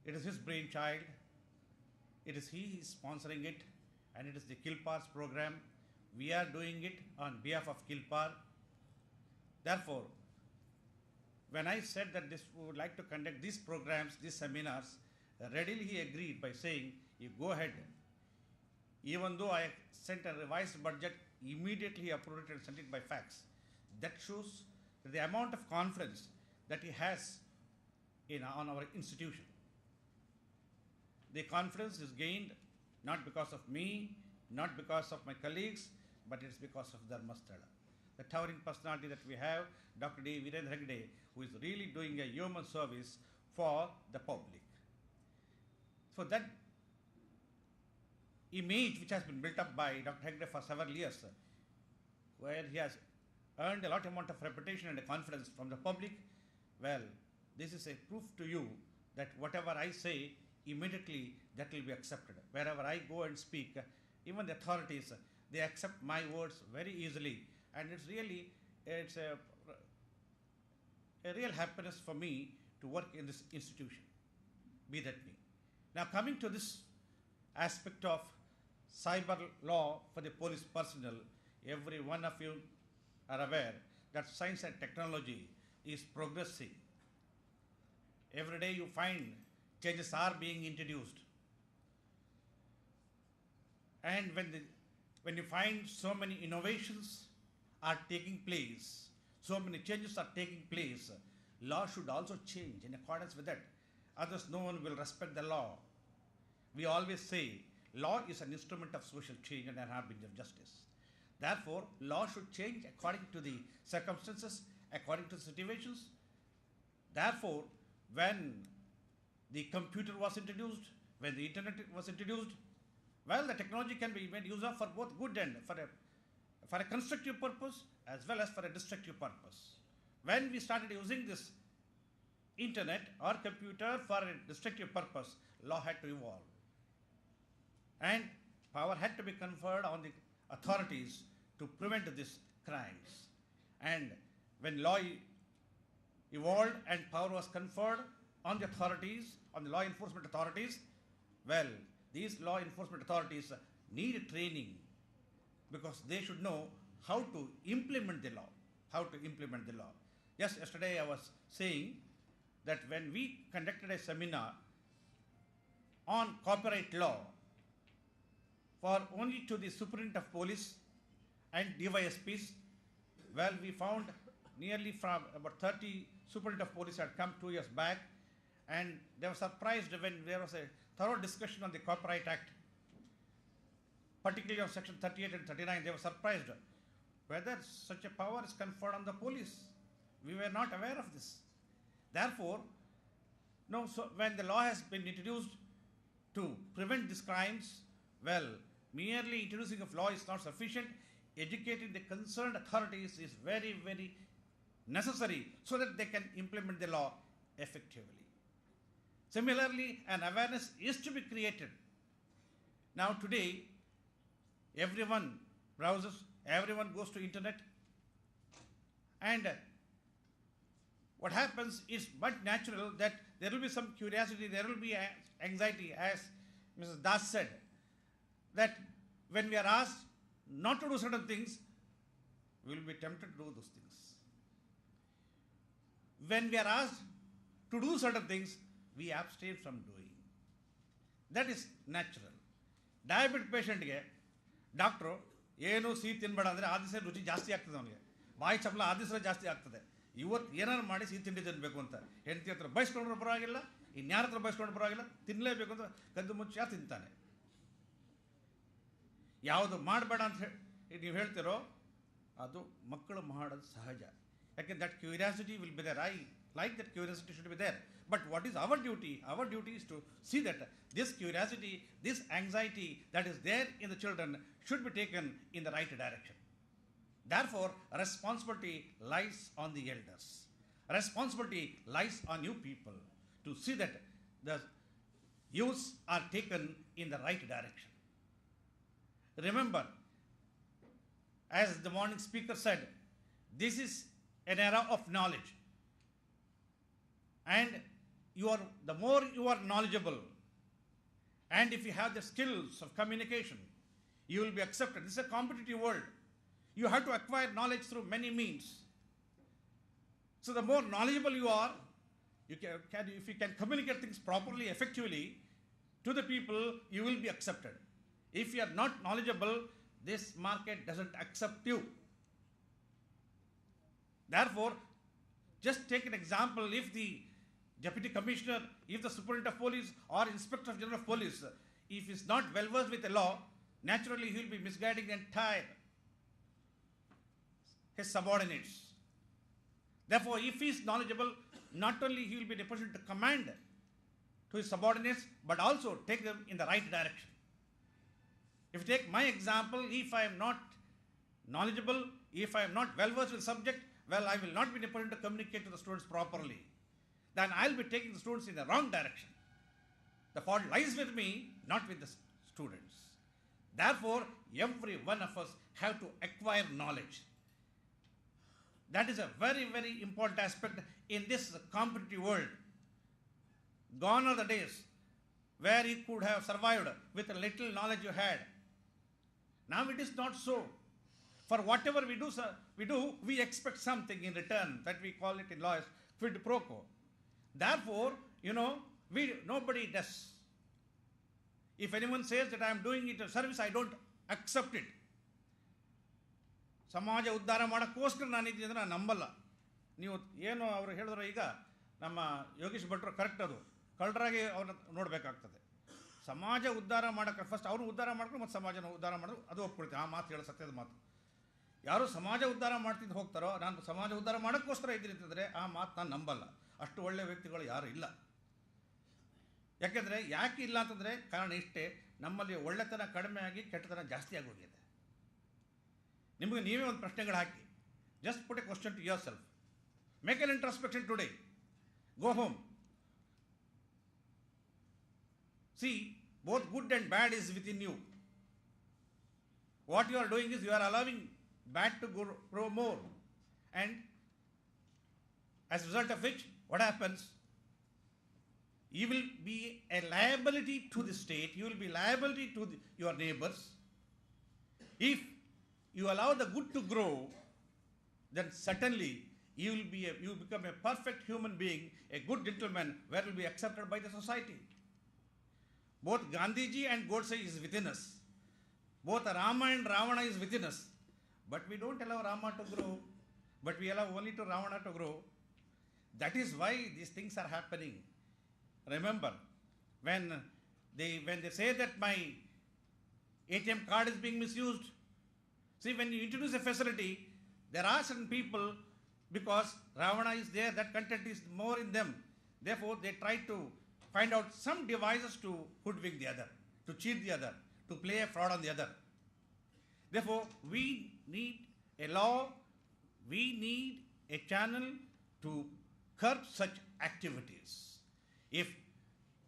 It is his brainchild. It is he is sponsoring it, and it is the Kilpar's program. We are doing it on behalf of Kilpar. Therefore, when I said that we would like to conduct these programs, these seminars, readily he agreed by saying, you go ahead. Even though I sent a revised budget, immediately he approved it and sent it by fax. That shows the amount of confidence that he has on our institution. The confidence is gained not because of me, not because of my colleagues, but it's because of Dharmasthala, the towering personality that we have, Dr. D. Virendra Hegde, who is really doing a human service for the public. So that image which has been built up by Dr. Hegde for several years, where he has earned a lot amount of reputation and confidence from the public, well, this is a proof to you that whatever I say, immediately that will be accepted. Wherever I go and speak, even the authorities, they accept my words very easily, and it's a real happiness for me to work in this institution, be that me. Now coming to this aspect of cyber law for the police personnel, every one of you are aware that science and technology is progressing. Every day you find changes are being introduced. And when you find so many innovations are taking place, so many changes are taking place, law should also change in accordance with that. Others, no one will respect the law. We always say law is an instrument of social change and an harbinger of justice. Therefore, law should change according to the circumstances, according to the situations. Therefore, when the computer was introduced, when the internet was introduced, well, the technology can be made use of for both good and for a constructive purpose as well as for a destructive purpose. When we started using this internet or computer for a destructive purpose, law had to evolve. And power had to be conferred on the authorities to prevent these crimes. And when law evolved and power was conferred on the authorities, on the law enforcement authorities, well, these law enforcement authorities need training because they should know how to implement the law. Just yesterday I was saying that when we conducted a seminar on copyright law for only to the Superintendent of Police and DYSPs, well, we found nearly from about 30 Superintendent of Police had come 2 years back, and they were surprised when there was a thorough discussion on the Copyright Act, particularly on Section 38 and 39. They were surprised whether such a power is conferred on the police. We were not aware of this. Therefore, so when the law has been introduced to prevent these crimes, well, merely introducing of law is not sufficient. Educating the concerned authorities is very, very necessary so that they can implement the law effectively. Similarly, an awareness is to be created. Now today, everyone browses, everyone goes to internet, and what happens is but natural that there will be some curiosity, there will be anxiety, as Mrs. Das said, that when we are asked not to do certain things, we will be tempted to do those things. When we are asked to do certain things, we abstain from doing. That is natural. Diabetic patient ge doctor ಏನು ಸಿಹಿ ತಿನ್ಬೇಡ ಅಂದರೆ ಆ ದಿವಸ ರುಚಿ ಜಾಸ್ತಿ ಆಗ್ತದೆ ಅವನಿಗೆ, ಬಾಯಿ ಚಪ್ಪಲ ಆ ದಿವಸ ಜಾಸ್ತಿ ಆಗ್ತದೆ. ಇವತ್ತು ಏನಾರು ಮಾಡಿ ಸಿಹಿ ತಿಂಡಿ ತಿನ್ನಬೇಕು ಅಂತ ಹೆಂಡತಿ ಹತ್ರ ಬಯಸ್ಕೊಂಡ್ರೂ ಪರವಾಗಿಲ್ಲ, ಇನ್ಯಾರ ಹತ್ರ ಬಯಸ್ಕೊಂಡ್ರೂ ಪರವಾಗಿಲ್ಲ, ತಿನ್ನಲೇಬೇಕು ಅಂತ ಕದ್ದು ಮುಚ್ಚಿ ತಿಂತಾನೆ. ಯಾವುದು ಮಾಡಬೇಡ ಅಂತ ನೀವು ಹೇಳ್ತಿರೋ ಅದು ಮಕ್ಕಳು ಮಾಡೋದು ಸಹಜ. ಯಾಕೆಂದ್ರೆ that curiosity will be there. I like that curiosity should be there. But what is our duty? Our duty is to see that this curiosity, this anxiety that is there in the children should be taken in the right direction. Therefore, responsibility lies on the elders. Responsibility lies on you people to see that the youths are taken in the right direction. Remember, as the morning speaker said, this is an era of knowledge. And the more you are knowledgeable, and if you have the skills of communication, you will be accepted. This is a competitive world. You have to acquire knowledge through many means. So the more knowledgeable you are, if you can communicate things properly, effectively to the people, you will be accepted. If you are not knowledgeable, this market doesn't accept you. Therefore, just take an example. If the deputy commissioner, if the superintendent of police or inspector general of police, if he is not well versed with the law, naturally he will be misguiding the entire his subordinates. Therefore, if he is knowledgeable, not only he will be in a position to command to his subordinates, but also take them in the right direction. If you take my example, if I am not knowledgeable, if I am not well versed with the subject, well, I will not be in a position to communicate to the students properly. Then I will be taking the students in the wrong direction. The fault lies with me, not with the students. Therefore, every one of us have to acquire knowledge. That is a very, very important aspect in this competitive world. Gone are the days where you could have survived with a little knowledge you had. Now it is not so. For whatever we do, we expect something in return. That we call it in law as quid pro quo. Therefore, nobody does. If anyone says that I am doing it a service, I don't accept it. ಸಮಾಜ ಉದ್ಧಾರ ಮಾಡೋಕ್ಕೋಸ್ಕರ ನಾನಿದ್ದೀನಿ ಅಂದರೆ ನಾನು ನಂಬಲ್ಲ. ನೀವು ಏನು ಅವರು ಹೇಳಿದ್ರು ಈಗ ನಮ್ಮ ಯೋಗೀಶ್ ಭಟ್ರು ಕರೆಕ್ಟ್, ಅದು ಕಳ್ಳರಾಗಿ ಅವ್ರನ್ನ ನೋಡಬೇಕಾಗ್ತದೆ. ಸಮಾಜ ಉದ್ಧಾರ ಮಾಡೋಕ್ಕೆ ಫಸ್ಟ್ ಅವ್ರನ್ನ ಉದ್ಧಾರ ಮಾಡ್ಕೊಂಡು ಮತ್ತು ಸಮಾಜನ ಉದ್ಧಾರ ಮಾಡೋದು ಅದು ಒಪ್ಕೊಳ್ತೀವಿ. ಆ ಮಾತು ಹೇಳೋ ಸತ್ಯದ ಮಾತು. ಯಾರು ಸಮಾಜ ಉದ್ಧಾರ ಮಾಡ್ತಿದ್ದು ಹೋಗ್ತಾರೋ, ನಾನು ಸಮಾಜ ಉದ್ಧಾರ ಮಾಡೋಕ್ಕೋಸ್ಕರ ಇದ್ದೀನಿ ಅಂತಂದರೆ ಆ ಮಾತು ನಾನು ನಂಬಲ್ಲ. ಅಷ್ಟು ಒಳ್ಳೆಯ ವ್ಯಕ್ತಿಗಳು ಯಾರೂ ಇಲ್ಲ. ಯಾಕೆ ಇಲ್ಲ ಅಂತಂದರೆ ಕಾರಣ ಇಷ್ಟೇ, ನಮ್ಮಲ್ಲಿ ಒಳ್ಳೆತನ ಕಡಿಮೆ ಆಗಿ ಕೆಟ್ಟತನ ಜಾಸ್ತಿ ಆಗೋಗಿದೆ. ನಿಮಗೆ ನೀವೇ ಒಂದು ಪ್ರಶ್ನೆಗಳು ಹಾಕಿ. Just put a question to yourself. Make an introspection today. Go home. See, both good and bad is within you. What you are doing is you are allowing bad to grow more. And as a result of which, what happens? You will be a liability to the state. You will be liability to your neighbors. If you allow the good to grow, then certainly you become a perfect human being, a good gentleman, where will be accepted by the society. Both Gandhiji and Godse is within us. Both Rama and Ravana is within us. But we don't allow Rama to grow, but we allow only to Ravana to grow. That is why these things are happening. Remember, when they say that my ATM card is being misused, see, when you introduce a facility, there are certain people, because Ravana is there, that content is more in them. Therefore, they try to find out some devices to hoodwink the other, to cheat the other, to play a fraud on the other. Therefore, we need a law, we need a channel to curb such activities. If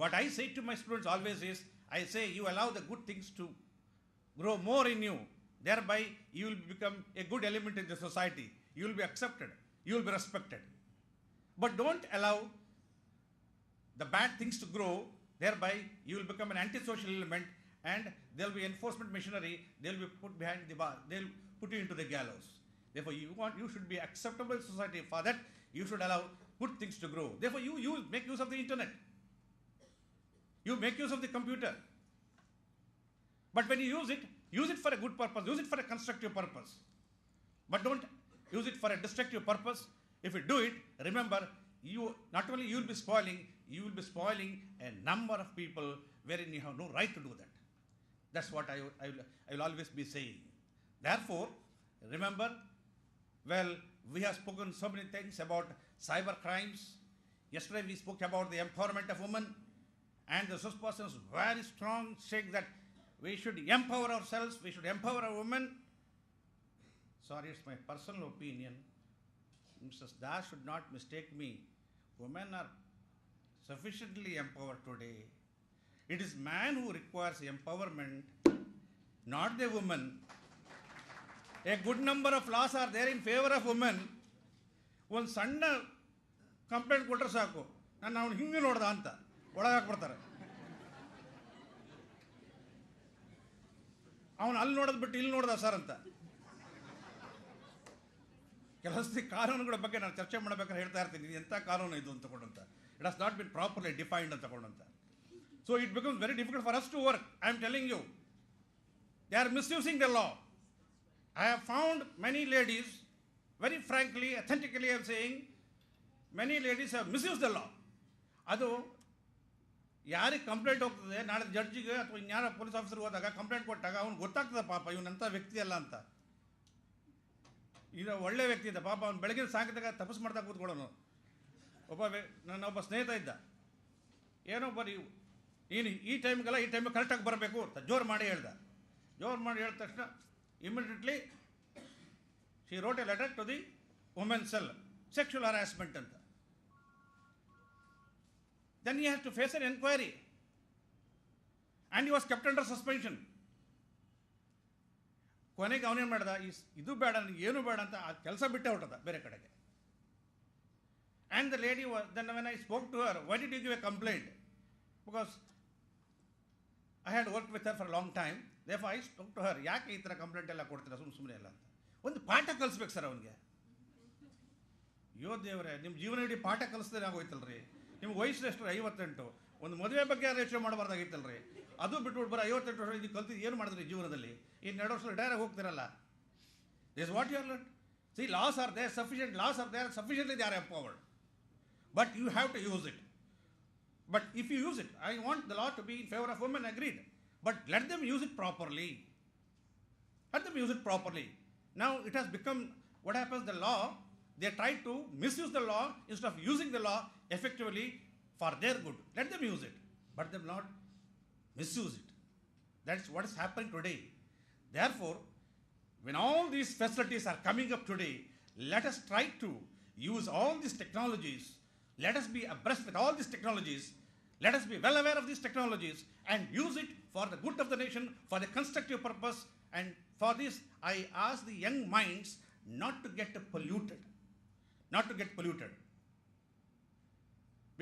what I say to my students always is, I say you allow the good things to grow more in you, thereby you will become a good element in the society. You will be accepted, you will be respected. But don't allow the bad things to grow, thereby you will become an antisocial element, and there will be enforcement machinery, they will be put behind the bar, they will put you into the gallows. Therefore, you should be acceptable in society. For that, you should allow good things to grow. Therefore, you make use of the internet. You make use of the computer. But when you use it for a good purpose, use it for a constructive purpose. But don't use it for a destructive purpose. If you do it, remember, not only you will be spoiling, you will be spoiling a number of people wherein you have no right to do that. That's what I will always be saying. Therefore, remember, well, we have spoken so many things about cyber crimes. Yesterday we spoke about the empowerment of women, and the resource person is very strong, saying that we should empower ourselves, we should empower our women. Sorry, it's my personal opinion. Mrs. Das should not mistake me. Women are sufficiently empowered today. It is man who requires empowerment, not the woman. A good number of laws are there in favor of women. ಒಂದು ಸಣ್ಣ complaint ಕೊಟ್ಟರೆ ಸಾಕು, ನಾನು ಅವ್ನು ಹಿಂಗೆ ನೋಡ್ದ ಅಂತ ಒಳಗೆ ಹಾಕ್ಬಿಡ್ತಾರೆ. ಅವನು ಅಲ್ಲಿ ನೋಡೋದು ಬಿಟ್ಟು ಇಲ್ಲಿ ನೋಡ್ದ ಸರ್ ಅಂತ. ಕೆಲವೊಂದು ಕಾನೂನುಗಳ ಬಗ್ಗೆ ನಾನು ಚರ್ಚೆ ಮಾಡಬೇಕಾದ್ರೆ ಹೇಳ್ತಾ ಇರ್ತೀನಿ, ಇದು ಎಂಥ ಕಾನೂನು ಇದು ಅಂತ ತಗೊಂಡಂತ, it has not been properly defined ಅಂತ ತಗೊಂಡಂತ. So it becomes very difficult for us to work. I am telling you, they are misusing the law. I have found many ladies, very frankly, authentically I am saying, many ladies have misused the law. ಅದು ಯಾರಿಗೆ complaint ಹೋಗ್ತದೆ, ನಾಳೆ ಜಡ್ಜಿಗೆ ಅಥವಾ ಇನ್ಯಾರ police ಆಫೀಸರ್ಗೆ ಹೋದಾಗ complaint ಕೊಟ್ಟಾಗ ಅವ್ನು ಗೊತ್ತಾಗ್ತದೆ ಪಾಪ ಇವನಂಥ ವ್ಯಕ್ತಿ ಅಲ್ಲ ಅಂತ. ಇದು ಒಳ್ಳೆ ವ್ಯಕ್ತಿ ಇದ್ದ ಪಾಪ, ಅವ್ನು ಬೆಳಗಿನ ಸಾಕಿದಾಗ ತಪಸ್ ಮಾಡ್ತಾ ಕೂತ್ಕೊಳ್ಳೋನು. ನನ್ನೊಬ್ಬ ಸ್ನೇಹಿತ ಇದ್ದ, ಏನೋ ಬರೀ ನೀನು ಈ ಟೈಮ್ಗೆಲ್ಲ ಈ ಟೈಮಿಗೆ ಕರೆಕ್ಟಾಗಿ ಬರಬೇಕು ಅಂತ ಜೋರು ಮಾಡಿ ಹೇಳ್ದ. ಜೋರು ಮಾಡಿ ಹೇಳಿದ ತಕ್ಷಣ immediately she wrote a letter to the women's cell, sexual harassment anta. Then he has to face an inquiry and he was kept under suspension. ಕೊನೆಗೆ ಅವನೇನು ಮಾಡ್ದ, ಇದು ಬೇಡ ನನಗೆ ಏನು ಬೇಡ ಅಂತ ಆ ಕೆಲಸ ಬಿಟ್ಟೆ ಹೊರಟದ ಬೇರೆ ಕಡೆಗೆ. And the lady was, then when I spoke to her, why did you give a complaint? Because I had worked with her for a long time. Therefore I spoke to her, ಯಾಕೆ ಈ ಥರ complaint ಎಲ್ಲ ಕೊಡ್ತೀರಾ ಸುಮ್ಮನೆ ಎಲ್ಲ ಅಂತ. ಒಂದು ಪಾಠ ಕಲಿಸ್ಬೇಕು ಸರ್ ಅವನಿಗೆ. ಅಯ್ಯೋ ದೇವರೇ, ನಿಮ್ಮ ಜೀವನ ಇಡೀ ಪಾಠ ಕಲಿಸ್ದೇ ಆಗೋಯ್ತಲ್ರಿ. ನಿಮ್ಗೆ ವಯಸ್ಸು ಎಷ್ಟು 58, ಒಂದು ಮದುವೆ ಬಗ್ಗೆ ಯೋಚನೆ ಮಾಡಬಾರ್ದಾಗಿತ್ತಲ್ರಿ. ಅದು ಬಿಟ್ಬಿಟ್ಟು ಬರೋ 58 ವರ್ಷ ಇದು ಕಲ್ತಿದ್ದು ಏನು ಮಾಡಿದ್ರಿ ಜೀವನದಲ್ಲಿ? ಈ 2 ವರ್ಷ ರಿಟೈರ್ ಆಗಿ ಹೋಗ್ತಿರಲ್ಲ. This what you are learn. See, laws are there, sufficient laws are there, sufficiently they are empowered, but you have to use it. But if you use it, I want the law to be in favor of women, agreed, but let them use it properly. Let them use it properly. Now it has become, what happens, the law, they try to misuse the law instead of using the law effectively for their good. Let them use it, but them not misuse it. That's what is happening today. Therefore, when all these facilities are coming up today, let us try to use all these technologies. Let us be abreast with all these technologies. Let us be well aware of these technologies and use it for the good of the nation, for the constructive purpose. And for this, I ask the young minds not to get polluted. Not to get polluted.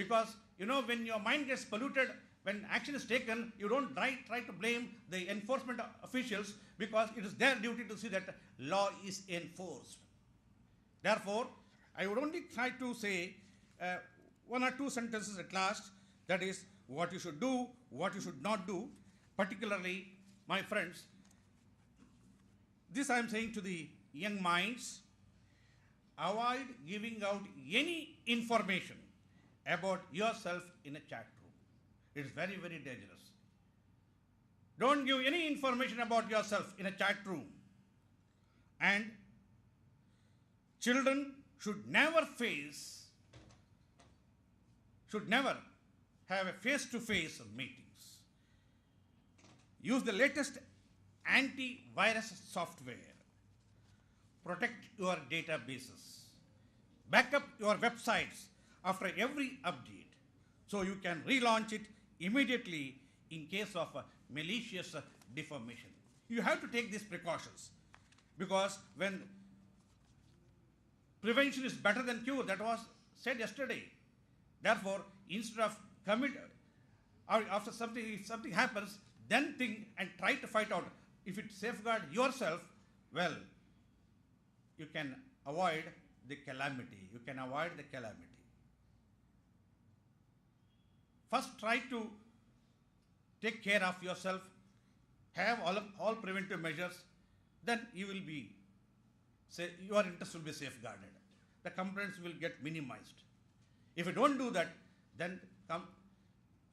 Because, you know, when your mind gets polluted, when action is taken, you don't try to blame the enforcement officials, because it is their duty to see that law is enforced. Therefore, I would only try to say one or two sentences at last, that is, what you should do, what you should not do. Particularly, my friends, this I am saying to the young minds, avoid giving out any information about yourself in a chat room. It is very, very dangerous. Don't give any information about yourself in a chat room. And children should never have a face-to-face meetings. Use the latest antivirus software. Protect your databases. Back up your websites after every update, so you can relaunch it immediately in case of malicious deformation. You have to take these precautions, because when prevention is better than cure, that was said yesterday. Therefore, instead of commit, or after if something happens, then think and try to fight out. If it safeguard yourself, well, you can avoid the calamity. You can avoid the calamity. First, try to take care of yourself. Have all preventive measures. Then you will be, your interest will be safeguarded. The complaints will get minimized. If you don't do that, then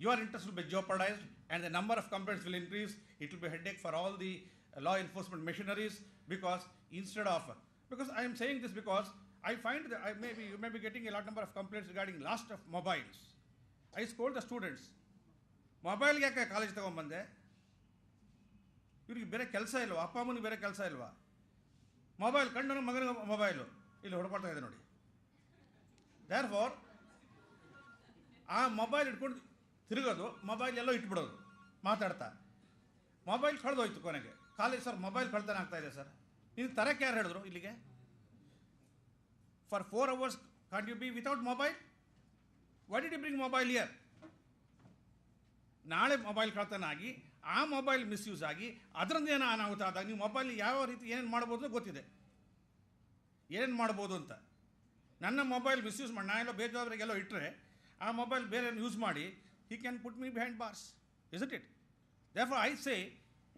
your interest will be jeopardized, and the number of complaints will increase. It will be a headache for all the law enforcement machineries, because I am saying this because I find that you may be getting a lot number of complaints regarding loss of mobiles. I scold the students. ಮೊಬೈಲ್ಗೆ ಯಾಕೆ college ತೊಗೊಂಬಂದೆ? ಇವ್ರಿಗೆ ಬೇರೆ ಕೆಲಸ ಇಲ್ವಾ? ಅಪ್ಪ ಅಮ್ಮನಿಗೆ ಬೇರೆ ಕೆಲಸ ಇಲ್ವಾ? ಮೊಬೈಲ್ ಕಂಡು ಮಗನಿಗೆ ಮೊಬೈಲು ಇಲ್ಲಿ ಹೊಡ್ಕೊಳ್ತಾ ಇದೆ ನೋಡಿ. ದೇರ್ಫೋರ್ ಆ ಮೊಬೈಲ್ ಇಟ್ಕೊಂಡು ತಿರುಗೋದು, ಮೊಬೈಲ್ ಎಲ್ಲೋ ಇಟ್ಬಿಡೋದು ಮಾತಾಡ್ತಾ. ಮೊಬೈಲ್ ಕಳೆದೋಯ್ತು ಕೊನೆಗೆ. ಕಾಲೇಜ್ ಸರ್ ಮೊಬೈಲ್ ಕಳ್ತನ ಆಗ್ತಾ ಇದೆ ಸರ್. ನೀನು ತರಕ್ಕೆ ಯಾರು ಹೇಳಿದ್ರು ಇಲ್ಲಿಗೆ? For 4 hours can't you be without mobile? Why did you bring mobile here? ನಾಳೆ ಮೊಬೈಲ್ ಕಳ್ತನ ಆಗಿ ಆ ಮೊಬೈಲ್ ಮಿಸ್ಯೂಸ್ ಆಗಿ ಅದರಿಂದ ಏನೋ ಅನಾಹುತ ಆದಾಗ ನೀವು ಮೊಬೈಲ್ ಯಾವ ರೀತಿ ಏನೇನು ಮಾಡ್ಬೋದು ಗೊತ್ತಿದೆ, ಏನೇನು ಮಾಡ್ಬೋದು ಅಂತ. ನನ್ನ ಮೊಬೈಲ್ ಮಿಸ್ಯೂಸ್ ಮಾಡಿ ನಾನೆಲ್ಲೋ ಬೇಜವಾಬ್ದಾರಿಗೆಲ್ಲೋ ಇಟ್ಟರೆ ಆ ಮೊಬೈಲ್ ಬೇರೆ ಯೂಸ್ ಮಾಡಿ he can put me behind bars, isn't it? Therefore I say,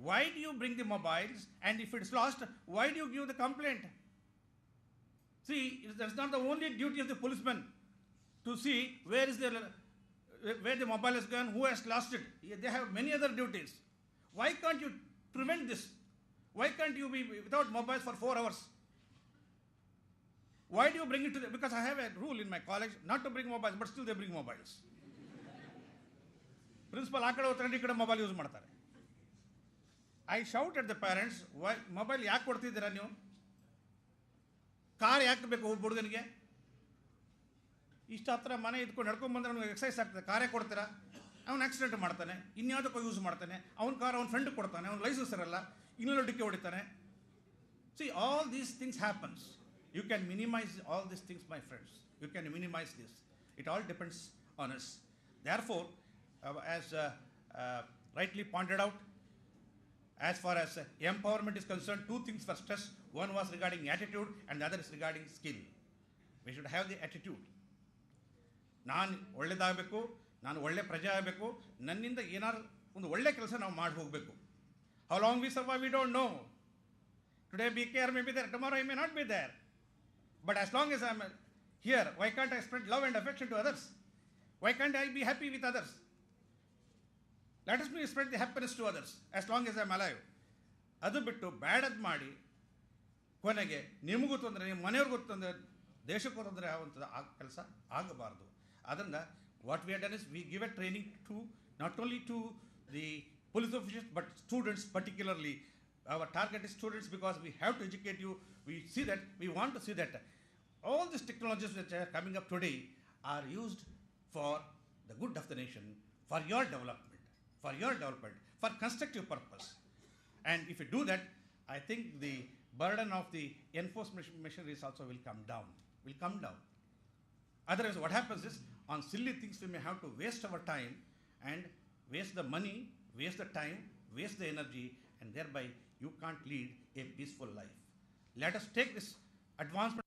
why do you bring the mobiles, and if it's lost, why do you give the complaint? See, that's not the only duty of the policeman to see where the mobile is gone, who has lost it. They have many other duties. Why can't you prevent this? Why can't you be without mobiles for 4 hours? Why do you bring it to the, because I have a rule in my college not to bring mobiles, but still they bring mobiles. Principal ಆ ಕಡೆ ಹೋಗ್ತಾರೆ, ಈ ಕಡೆ mobile use ಮಾಡ್ತಾರೆ. I shout at the parents, why mobile ಯಾಕೆ ಕೊಡ್ತಿದ್ದೀರಾ ನೀವು? Car ಯಾಕೆ ಬೇಕು ಹುಡುಗನಿಗೆ? ಇಷ್ಟು ಹತ್ರ ಮನೆ ಇದ್ಕೊಂಡು ನಡ್ಕೊಂಡ್ಬಂದ್ರೆ ಅವ್ನಿಗೆ ಎಕ್ಸಸೈಸ್ ಆಗ್ತದೆ, ಕಾರೇ ಕೊಡ್ತೀರಾ? ಅವ್ನು ಆಕ್ಸಿಡೆಂಟ್ ಮಾಡ್ತಾನೆ, ಇನ್ಯಾವುದಕ್ಕೂ ಯೂಸ್ ಮಾಡ್ತಾನೆ, ಅವ್ನ ಕಾರ್ ಅವ್ನ ಫ್ರೆಂಡ್ ಕೊಡ್ತಾನೆ, ಅವ್ನು ಲೈಸೆನ್ಸ್ ಇರಲ್ಲ, ಇನ್ನೆಲ್ಲೋ ಡಿಕ್ಕಿ ಹೊಡಿತಾನೆ. See all these things happens. You can minimize all these things, my friends. You can minimize this. It all depends on us. Therefore, as rightly pointed out, as far as empowerment is concerned, 2 things were stressed. One was regarding attitude and the other is regarding skill. We should have the attitude. ನಾನು ಒಳ್ಳೆಯದಾಗಬೇಕು, ನಾನು ಒಳ್ಳೆ ಪ್ರಜೆ ಆಗಬೇಕು, ನನ್ನಿಂದ ಏನಾದ್ರು ಒಂದು ಒಳ್ಳೆ ಕೆಲಸ ನಾವು ಮಾಡಿ ಹೋಗಬೇಕು. How long we survive, we don't know. Today BKR may be there, tomorrow I may not be there. But as long as I am here, why can't I spread love and affection to others? Why can't I be happy with others? Let us spread the happiness to others as long as I am alive. ಅದು ಬಿಟ್ಟು ಬ್ಯಾಡದು ಮಾಡಿ ಕೊನೆಗೆ ನಿಮಗೂ ತೊಂದರೆ, ನಿಮ್ಮ ಮನೆಯವ್ರಿಗೂ ತೊಂದರೆ, ದೇಶಕ್ಕೂ ತೊಂದರೆ ಆಗುವಂಥದ್ದು ಆ ಕೆಲಸ ಆಗಬಾರ್ದು. ಅದರಿಂದ what we have done is we give a training to not only to the police officers but students particularly. Our target is students because we have to educate you. We see that, we want to see that all these technologies which are coming up today are used for the good of the nation, for your development, for constructive purpose. And if you do that, I think the burden of the enforcement machineries also will come down. Otherwise, what happens is, on silly things we may have to waste our time and waste the money, waste the time, waste the energy, and thereby you can't lead a peaceful life. Let us take this advancement